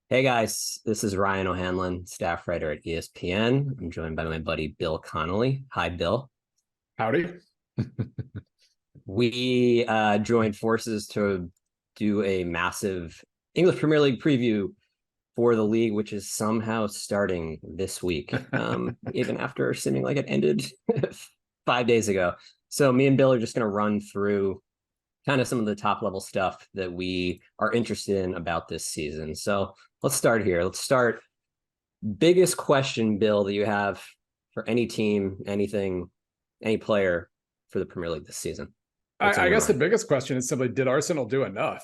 Hey guys, this is Ryan O'Hanlon, staff writer at ESPN. I'm joined by my buddy Bill Connelly. Hi, Bill. Howdy. We joined forces to do a massive English Premier League preview for the league, which is somehow starting this week, even after seeming like it ended 5 days ago. So me and Bill are just going to run through kind of some of the top level stuff that we are interested in about this season. So let's start here. Let's start biggest question, Bill, that you have for any team, anything, any player for the Premier League this season? What's on I your guess the mind? biggest question is simply, did Arsenal do enough?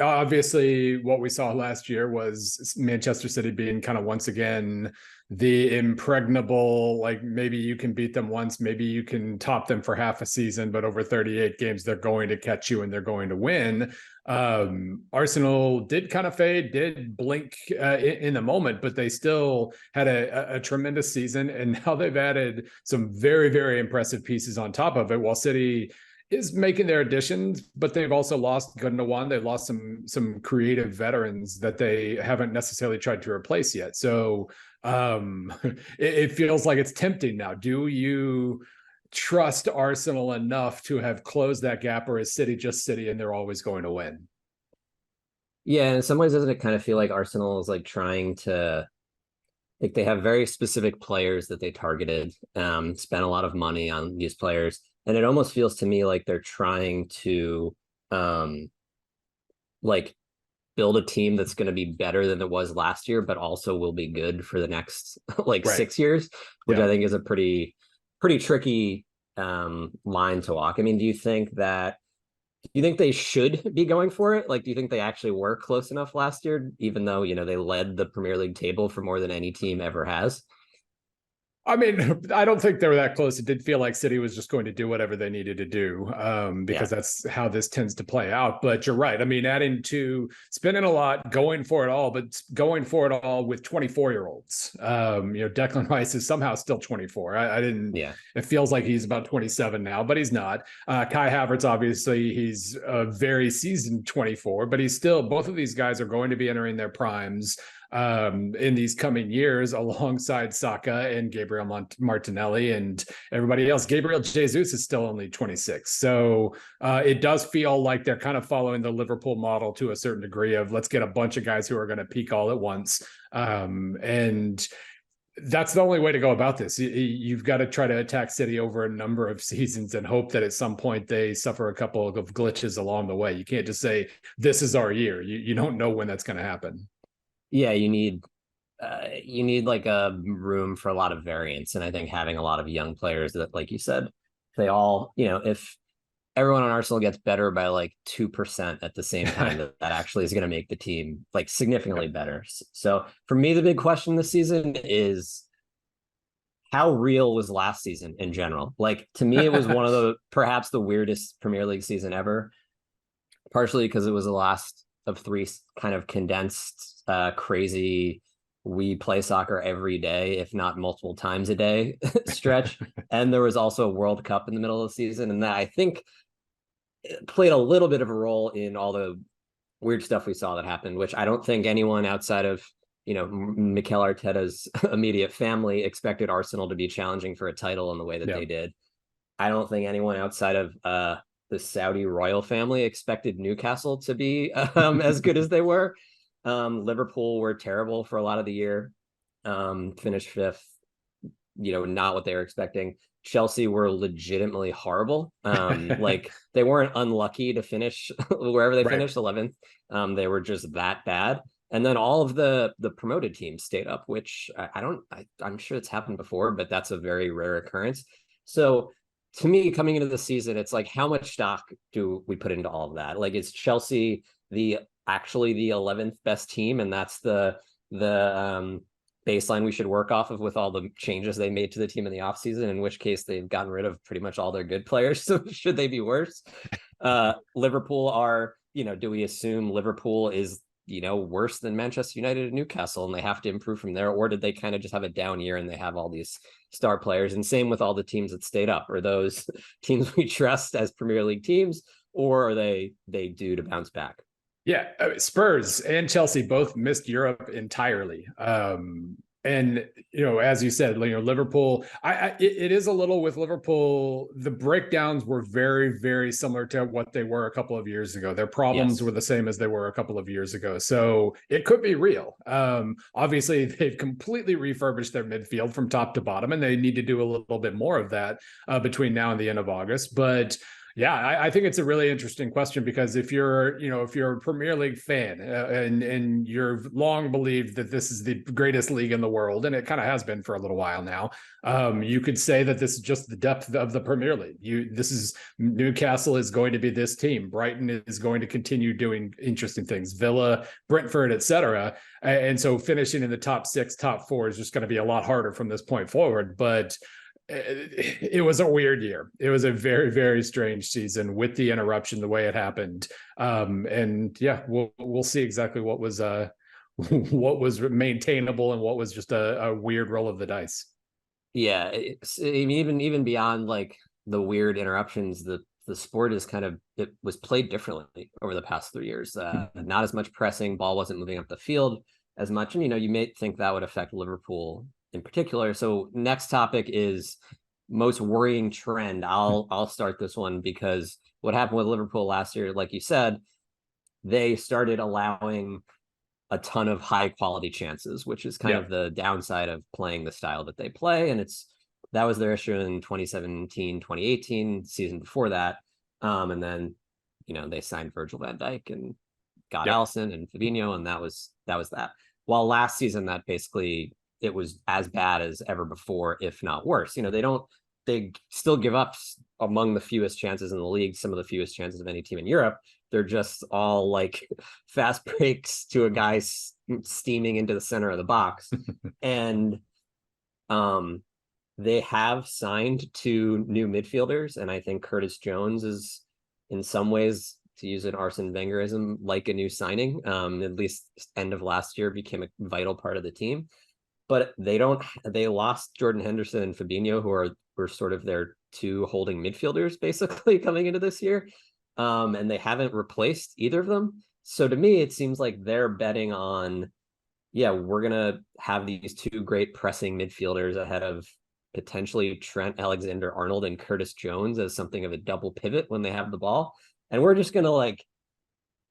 Obviously, what we saw last year was Manchester City being kind of once again the impregnable, like maybe you can beat them once, maybe you can top them for half a season, but over 38 games, they're going to catch you and they're going to win. Arsenal did kind of fade, did blink in the moment, but they still had a tremendous season. And now they've added some very, very impressive pieces on top of it, while City is making their additions, but they've also lost Gundogan. They've lost some creative veterans that they haven't necessarily tried to replace yet. So it feels like it's tempting now. Do you trust Arsenal enough to have closed that gap, or is City just City and they're always going to win? Yeah, in some ways, doesn't it kind of feel like Arsenal is like trying to like they have very specific players that they targeted, spent a lot of money on these players, and it almost feels to me like they're trying to um like build a team that's going to be better than it was last year, but also will be good for the next like Right. 6 years, which Yeah. I think is a pretty tricky line to walk. I mean, do you think they should be going for it? Like, do you think they actually were close enough last year, even though, they led the Premier League table for more than any team ever has? I mean, I don't think they were that close. It did feel like City was just going to do whatever they needed to do, because Yeah. that's how this tends to play out. But you're right. I mean, adding to spending a lot, going for it all, but going for it all with 24-year-olds. Declan Rice is somehow still 24. I didn't. Yeah. It feels like he's about 27 now, but he's not. Kai Havertz, obviously, he's a very seasoned 24, but he's still. Both of these guys are going to be entering their primes in these coming years alongside Saka and Gabriel Martinelli and everybody else. Gabriel Jesus is still only 26. So it does feel like they're kind of following the Liverpool model to a certain degree of let's get a bunch of guys who are going to peak all at once. And that's the only way to go about this. You've got to try to attack City over a number of seasons and hope that at some point they suffer a couple of glitches along the way. You can't just say, this is our year. You don't know when that's going to happen. Yeah, you need like a room for a lot of variance. And I think having a lot of young players that, like you said, they all, if everyone on Arsenal gets better by like 2% at the same time, that actually is going to make the team like significantly better. So for me, the big question this season is how real was last season in general? Like to me, it was one of the perhaps the weirdest Premier League season ever, partially because it was the last of three kind of condensed, crazy, we play soccer every day, if not multiple times a day stretch. And there was also a World Cup in the middle of the season. And that I think played a little bit of a role in all the weird stuff we saw that happened, which I don't think anyone outside of, Mikel Arteta's immediate family expected Arsenal to be challenging for a title in the way that Yeah. they did. I don't think anyone outside of the Saudi royal family expected Newcastle to be as good as they were. Liverpool were terrible for a lot of the year, finished fifth, not what they were expecting. Chelsea were legitimately horrible. Like they weren't unlucky to finish wherever they Right. finished 11th. They were just that bad. And then all of the promoted teams stayed up, which I'm sure it's happened before, but that's a very rare occurrence. So to me, coming into the season, it's like how much stock do we put into all of that? Like, is Chelsea actually the 11th best team, and that's the baseline we should work off of with all the changes they made to the team in the offseason, in which case they've gotten rid of pretty much all their good players. So should they be worse? Liverpool are, do we assume Liverpool is, worse than Manchester United and Newcastle and they have to improve from there? Or did they kind of just have a down year and they have all these star players? And same with all the teams that stayed up. Are those teams we trust as Premier League teams, or are they due to bounce back? Yeah, Spurs and Chelsea both missed Europe entirely. And as you said, Liverpool. It is a little with Liverpool. The breakdowns were very, very similar to what they were a couple of years ago. Their problems were Yes. the same as they were a couple of years ago. So it could be real. Obviously, they've completely refurbished their midfield from top to bottom, and they need to do a little bit more of that between now and the end of August. But yeah, I think it's a really interesting question because if you're a Premier League fan and you've long believed that this is the greatest league in the world, and it kind of has been for a little while now, you could say that this is just the depth of the Premier League. This is Newcastle is going to be this team. Brighton is going to continue doing interesting things. Villa, Brentford, etc. And so finishing in the top 6, top 4 is just going to be a lot harder from this point forward. But it was a weird year. It was a very, very strange season with the interruption, the way it happened. And yeah, we'll see exactly what was what was maintainable and what was just a weird roll of the dice. Yeah, even beyond like the weird interruptions, the sport is it was played differently over the past 3 years. Not as much pressing, ball wasn't moving up the field as much, and you may think that would affect Liverpool in particular. So next topic is most worrying trend. I'll start this one because what happened with Liverpool last year, like you said, they started allowing a ton of high quality chances, which is kind of the downside of playing the style that they play. And that was their issue in 2017, 2018, season before that. And then, they signed Virgil van Dijk and got Alisson and Fabinho, and that was that. While last season, that basically it was as bad as ever before, if not worse. They still give up among the fewest chances in the league, some of the fewest chances of any team in Europe. They're just all like fast breaks to a guy steaming into the center of the box. And they have signed 2 new midfielders. And I think Curtis Jones is in some ways, to use an Arsene Wengerism, like a new signing. At least end of last year became a vital part of the team. But they lost Jordan Henderson and Fabinho, who were sort of their 2 holding midfielders basically coming into this year. And they haven't replaced either of them. So to me, it seems like they're betting on, we're going to have these 2 great pressing midfielders ahead of potentially Trent Alexander-Arnold and Curtis Jones as something of a double pivot when they have the ball. And we're just going to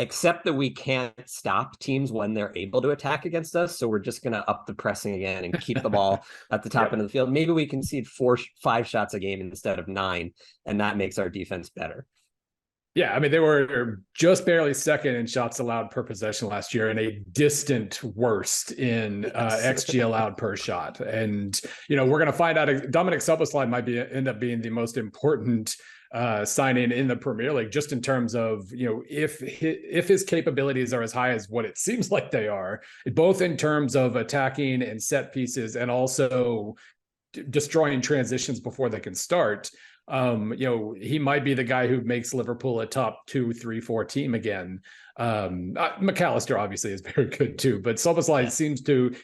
accept that we can't stop teams when they're able to attack against us. So we're just going to up the pressing again and keep the ball at the top end of the field. Maybe we concede 5 shots a game instead of 9, and that makes our defense better. Yeah, I mean, they were just barely second in shots allowed per possession last year and a distant worst in XG allowed per shot. And, we're going to find out Dominic Szoboszlai might end up being the most important signing in the Premier League, just in terms of, if his capabilities are as high as what it seems like they are, both in terms of attacking and set pieces and also destroying transitions before they can start. He might be the guy who makes Liverpool a top 2, 3, 4 team again. McAllister obviously is very good too, but Szoboszlai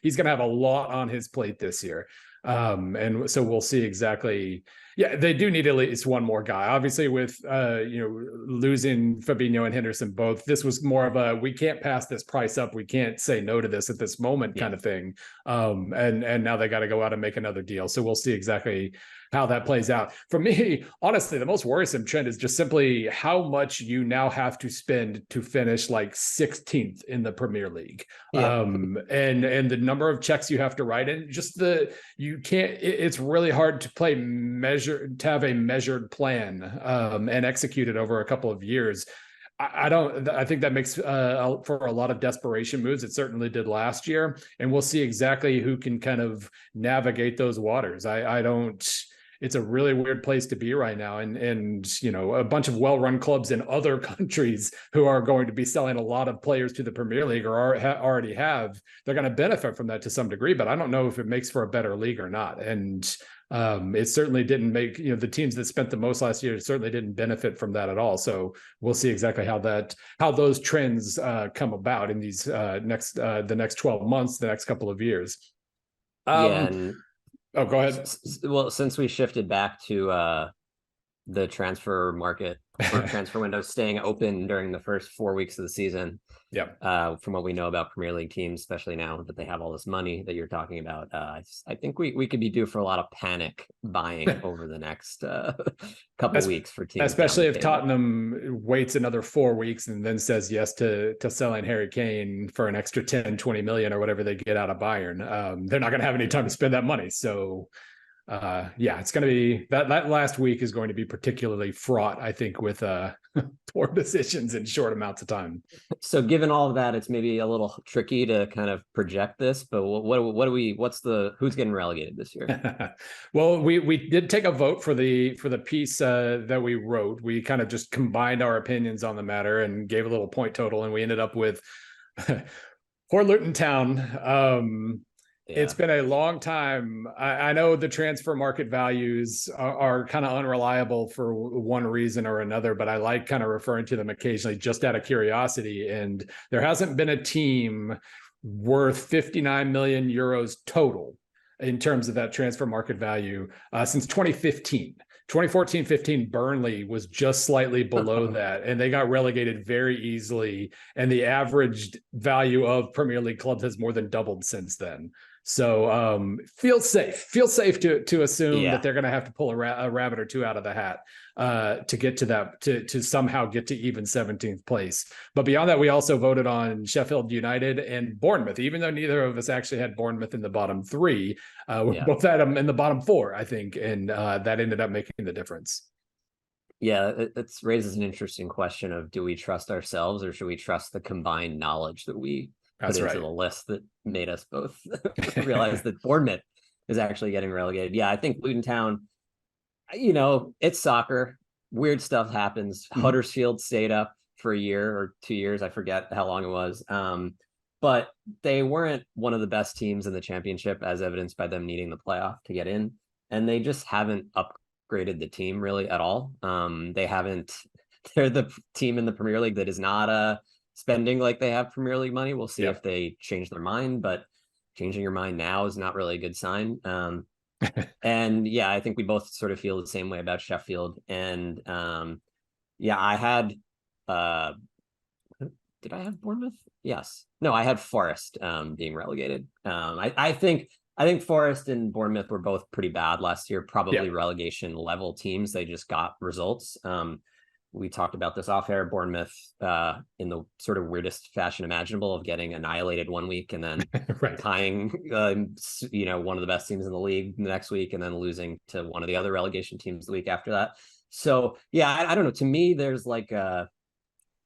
he's going to have a lot on his plate this year. And so we'll see exactly. Yeah, they do need at least one more guy. Obviously, with losing Fabinho and Henderson both, this was more of a we can't pass this price up. We can't say no to this at this moment kind of thing. And now they got to go out and make another deal. So we'll see exactly how that plays out. For me, honestly, the most worrisome trend is just simply how much you now have to spend to finish 16th in the Premier League. And the number of checks you have to write in, it's really hard to have a measured plan and execute it over a couple of years. I think that makes for a lot of desperation moves. It certainly did last year, and we'll see exactly who can kind of navigate those waters. It's a really weird place to be right now. And a bunch of well-run clubs in other countries who are going to be selling a lot of players to the Premier League or already have, they're going to benefit from that to some degree, but I don't know if it makes for a better league or not. And it certainly didn't make, the teams that spent the most last year certainly didn't benefit from that at all. So we'll see exactly how those trends come about in these the next 12 months, the next couple of years. And oh, go ahead. Well, since we shifted back to the transfer market or transfer window staying open during the first 4 weeks of the season. Yeah. From what we know about Premier League teams, especially now that they have all this money that you're talking about, I think we could be due for a lot of panic buying over the next couple weeks for teams. Especially if Tottenham waits another 4 weeks and then says yes to selling Harry Kane for an extra 10, 20 million or whatever they get out of Bayern. They're not going to have any time to spend that money. So yeah, it's going to be that last week is going to be particularly fraught, I think, with poor decisions in short amounts of time. So given all of that, it's maybe a little tricky to kind of project this, but who's getting relegated this year? Well, we did take a vote for the piece that we wrote. We kind of just combined our opinions on the matter and gave a little point total, and we ended up with poor Luton Town. Yeah. It's been a long time. I know the transfer market values are kind of unreliable for one reason or another, but I like kind of referring to them occasionally just out of curiosity. And there hasn't been a team worth 59 million euros total in terms of that transfer market value since 2015. 2014-15 Burnley was just slightly below that, and they got relegated very easily. And the average value of Premier League clubs has more than doubled since then. So feel safe to assume that they're going to have to pull a rabbit or two out of the hat to get to that, to somehow get to even 17th place. But beyond that, we also voted on Sheffield United and Bournemouth, even though neither of us actually had Bournemouth in the bottom three. We both had them in the bottom four, I think, and that ended up making the difference. Yeah, it raises an interesting question of, do we trust ourselves or should we trust the combined knowledge that we put into the list that made us both realize that Bournemouth is actually getting relegated? Yeah, I think Luton Town, it's soccer. Weird stuff happens. Huddersfield stayed up for a year or 2 years. I forget how long it was. But they weren't one of the best teams in the championship, as evidenced by them needing the playoff to get in. And they just haven't upgraded the team really at all. They're the team in the Premier League that is not spending like they have Premier League money. We'll see if they change their mind, but changing your mind now is not really a good sign. And yeah, I think we both sort of feel the same way about Sheffield. And I had did I have Bournemouth? Yes. No, I had Forest being relegated. I think Forest and Bournemouth were both pretty bad last year, probably relegation level teams. They just got results. We talked about this off air. Bournemouth in the sort of weirdest fashion imaginable of getting annihilated one week and then tying, one of the best teams in the league the next week and then losing to one of the other relegation teams the week after that. So, yeah, I don't know. To me, there's like, I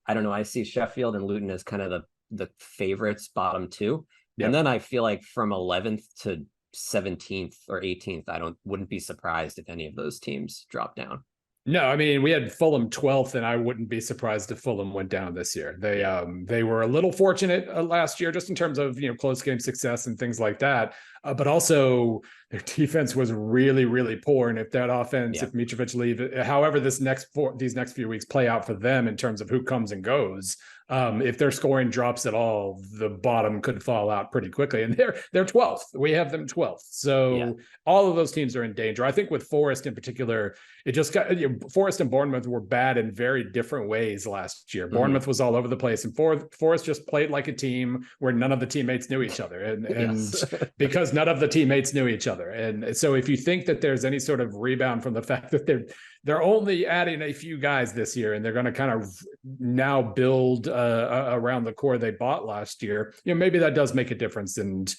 don't know. I see Sheffield and Luton as kind of the favorites, bottom two. Yep. And then I feel like from 11th to 17th or 18th, wouldn't be surprised if any of those teams drop down. No, I mean, we had Fulham 12th, and I wouldn't be surprised if Fulham went down this year. They were a little fortunate last year, just in terms of close game success and things like that. But also their defense was really, really poor. And if that offense, if Mitrovic leave, however these next few weeks play out for them in terms of who comes and goes, if their scoring drops at all, the bottom could fall out pretty quickly. And they're 12th. We have them 12th. So all of those teams are in danger. I think with Forest in particular, it just got Forest and Bournemouth were bad in very different ways last year. Bournemouth was all over the place, and Forest just played like a team where none of the teammates knew each other, and because none of the teammates knew each other. And so if you think that there's any sort of rebound from the fact that they're only adding a few guys this year, and they're going to kind of now build around the core they bought last year, maybe that does make a difference. And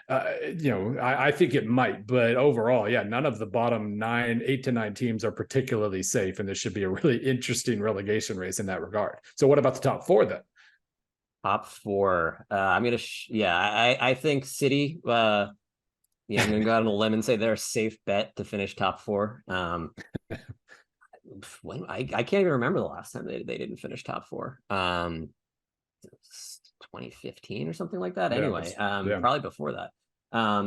I think it might, but overall, none of the bottom 8 to 9 teams are particularly safe, and this should be a really interesting relegation race in that regard. So what about the top 4 then? Top 4. I'm gonna I think City. I'm gonna go out on a limb and say they're a safe bet to finish top 4. When I can't even remember the last time they didn't finish top 4. 2015 or something like that. Anyway, probably before that.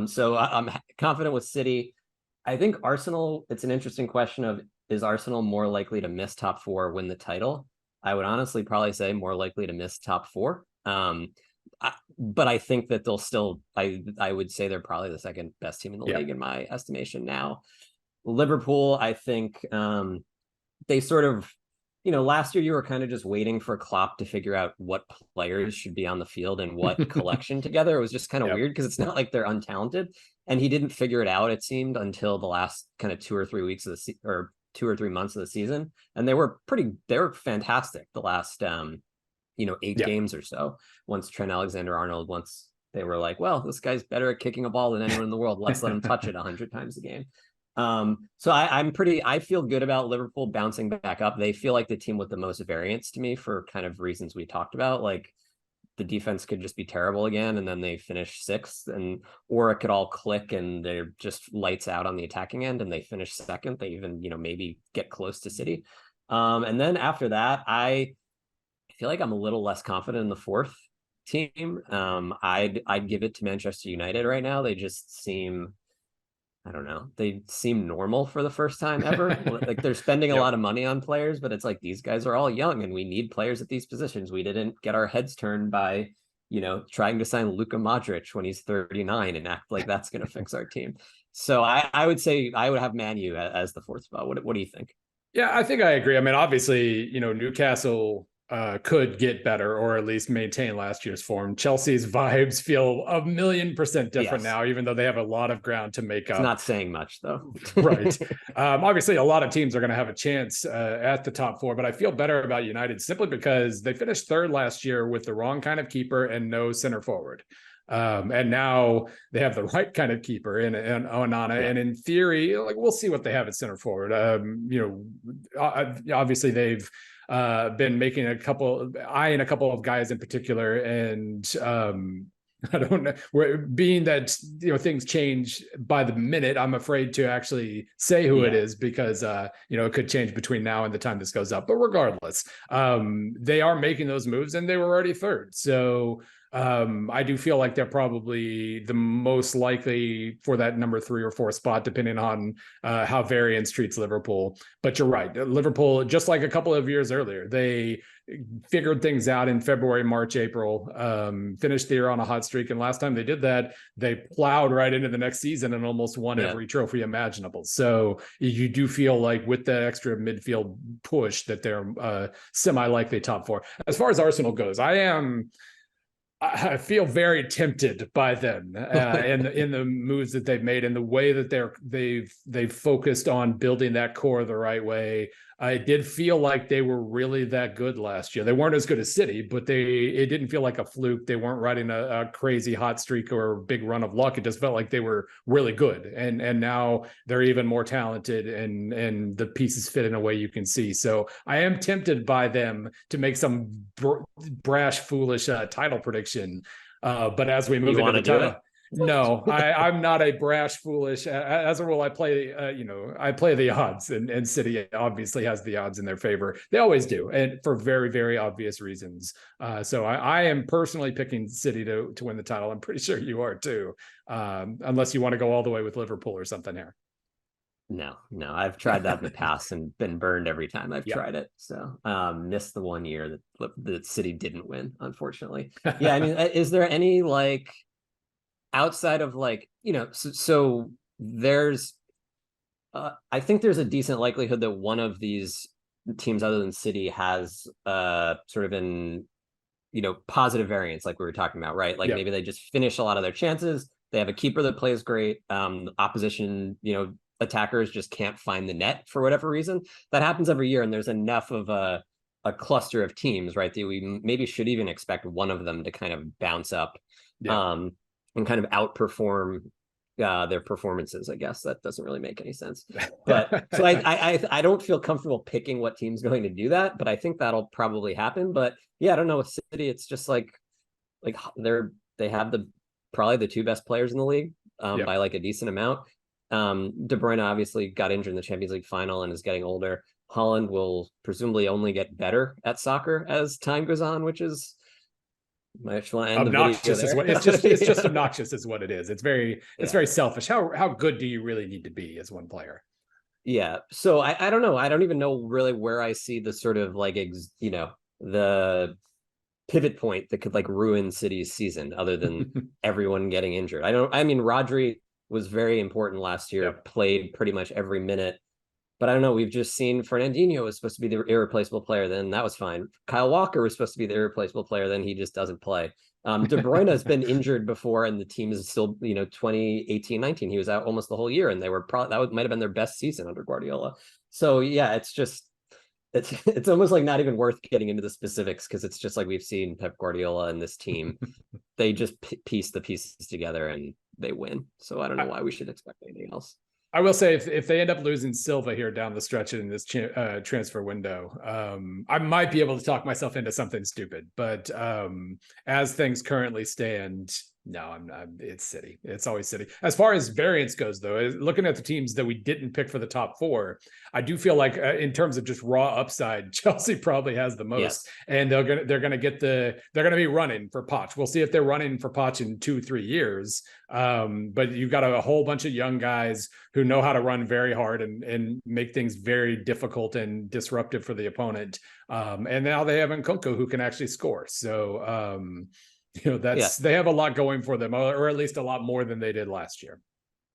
So I'm confident with City. I think Arsenal, it's an interesting question of, is Arsenal more likely to miss top 4, win the title? I would honestly probably say more likely to miss top 4. But I think that they'll still, I would say they're probably the second best team in the league in my estimation now. Liverpool, I think they sort of, you know, last year you were kind of just waiting for Klopp to figure out what players should be on the field and what collection together. It was just kind of weird because it's not like they're untalented, and he didn't figure it out, it seemed, until the last kind of 2 or 3 weeks of the or 2 or 3 months of the season. And they were fantastic the last 8 games or so. Once Trent Alexander-Arnold, once they were like, well, this guy's better at kicking a ball than anyone in the world, let's let him touch it 100 times a game. So I feel good about Liverpool bouncing back up. They feel like the team with the most variance to me for kind of reasons we talked about. Like the defense could just be terrible again, and then they finish sixth, or it could all click and they're just lights out on the attacking end and they finish second. They even, maybe get close to City. And then after that, I feel like I'm a little less confident in the fourth team. I'd give it to Manchester United right now. They just seem, I don't know, they seem normal for the first time ever. Like they're spending a lot of money on players, but it's like these guys are all young and we need players at these positions. We didn't get our heads turned by, trying to sign Luka Modric when he's 39 and act like that's going to fix our team. So I would say I would have Man U as the fourth spot. What do you think? Yeah, I think I agree. I mean, obviously, Newcastle could get better or at least maintain last year's form. Chelsea's vibes feel 1,000,000% different now, even though they have a lot of ground to make up. It's not saying much, though. Right. Obviously, a lot of teams are going to have a chance at the top four, but I feel better about United simply because they finished third last year with the wrong kind of keeper and no center forward. And now they have the right kind of keeper in Onana. And in theory, like we'll see what they have at center forward. Obviously they've been making eyeing a couple of guys in particular. And I don't know, being that, things change by the minute, I'm afraid to actually say who it is because, it could change between now and the time this goes up. But regardless, they are making those moves and they were already third. So I do feel like they're probably the most likely for that number 3 or 4 spot, depending on how variance treats Liverpool. But you're right. Liverpool, just like a couple of years earlier, they figured things out in February, March, April, finished the year on a hot streak. And last time they did that, they plowed right into the next season and almost won every trophy imaginable. So you do feel like with the extra midfield push that they're semi-likely top 4. As far as Arsenal goes, I feel very tempted by them in the moves that they've made and the way that they've focused on building that core the right way. I did feel like they were really that good last year. They weren't as good as City, but it didn't feel like a fluke. They weren't riding a crazy hot streak or a big run of luck. It just felt like they were really good. And now they're even more talented and the pieces fit in a way you can see. So I am tempted by them to make some brash, foolish title prediction. But as we move into the title, no, I'm not a brash, foolish. As a rule, I play, I play the odds, and City obviously has the odds in their favor. They always do, and for very, very obvious reasons. So I am personally picking City to win the title. I'm pretty sure you are too, unless you want to go all the way with Liverpool or something here. No, I've tried that in the past and been burned every time I've tried it. So missed the 1 year that City didn't win, unfortunately. Yeah, I mean, is there any outside of so there's I think there's a decent likelihood that one of these teams other than City has sort of an positive variance like we were talking about, right? Like maybe they just finish a lot of their chances. They have a keeper that plays great. Opposition, attackers just can't find the net for whatever reason. That happens every year, and there's enough of a cluster of teams, right, that we maybe should even expect one of them to kind of bounce up and kind of outperform their performances. I guess that doesn't really make any sense. But so I don't feel comfortable picking what team's going to do that, but I think that'll probably happen. But yeah, I don't know, with City, it's just like they have probably the 2 best players in the league by like a decent amount. De Bruyne obviously got injured in the Champions League final and is getting older. Holland will presumably only get better at soccer as time goes on, which is obnoxious is what it's just obnoxious is what it is. It's very selfish. How good do you really need to be as one player? Yeah. So I don't know. I don't even know really where I see the sort of the pivot point that could ruin City's season other than everyone getting injured. I mean, Rodri was very important last year, played pretty much every minute. But I don't know. We've just seen Fernandinho was supposed to be the irreplaceable player. Then that was fine. Kyle Walker was supposed to be the irreplaceable player. Then he just doesn't play. De Bruyne has been injured before, and the team is still, 2018-19. He was out almost the whole year, and they were probably might have been their best season under Guardiola. So yeah, it's almost like not even worth getting into the specifics, because it's just like we've seen Pep Guardiola and this team. They just piece the pieces together and they win. So I don't know why we should expect anything else. I will say, if they end up losing Silva here down the stretch in this transfer window, I might be able to talk myself into something stupid. But as things currently stand, no, it's City. It's always City. As far as variance goes, though, looking at the teams that we didn't pick for the top four, I do feel like in terms of just raw upside, Chelsea probably has the most. Yes. And they're gonna be running for Poch. We'll see if they're running for Poch in 2-3 years. But you've got a whole bunch of young guys who know how to run very hard and make things very difficult and disruptive for the opponent. And now they have Nkunku, who can actually score. So they have a lot going for them, or at least a lot more than they did last year.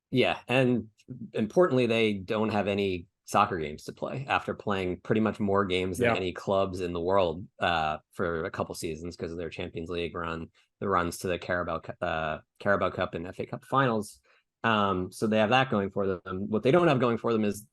Yeah, and importantly, they don't have any soccer games to play after playing pretty much more games than any clubs in the world for a couple seasons because of their Champions League run, the runs to the Carabao Cup and FA Cup finals. So they have that going for them. What they don't have going for them is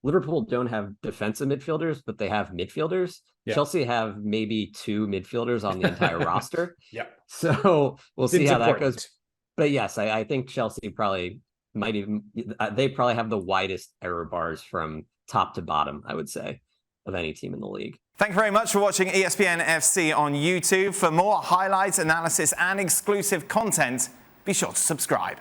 Liverpool don't have defensive midfielders, but they have midfielders. Yeah. Chelsea have maybe 2 midfielders on the entire roster. Yep. So we'll see how that goes. But yes, I think Chelsea probably they probably have the widest error bars from top to bottom, I would say, of any team in the league. Thank you very much for watching ESPN FC on YouTube. For more highlights, analysis, and exclusive content, be sure to subscribe.